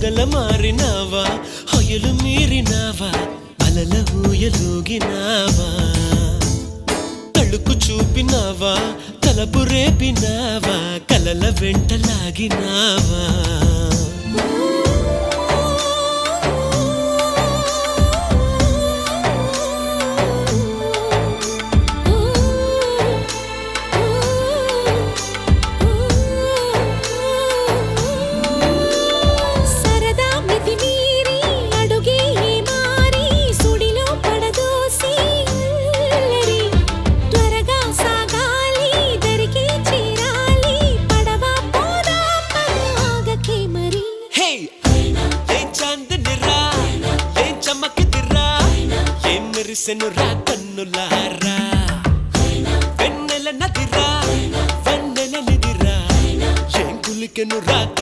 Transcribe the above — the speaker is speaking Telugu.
మొగల మారినావా హొయలు మీరినావా అలల ఊయలూగినావా తళుకు చూపినావా తలపు రేపినావా కలల వెంటలాగినావా మెరిసెనురా కన్నులారా వెన్నెల నదిరా వెన్నెల నిదిరా ఏం కులికెనురా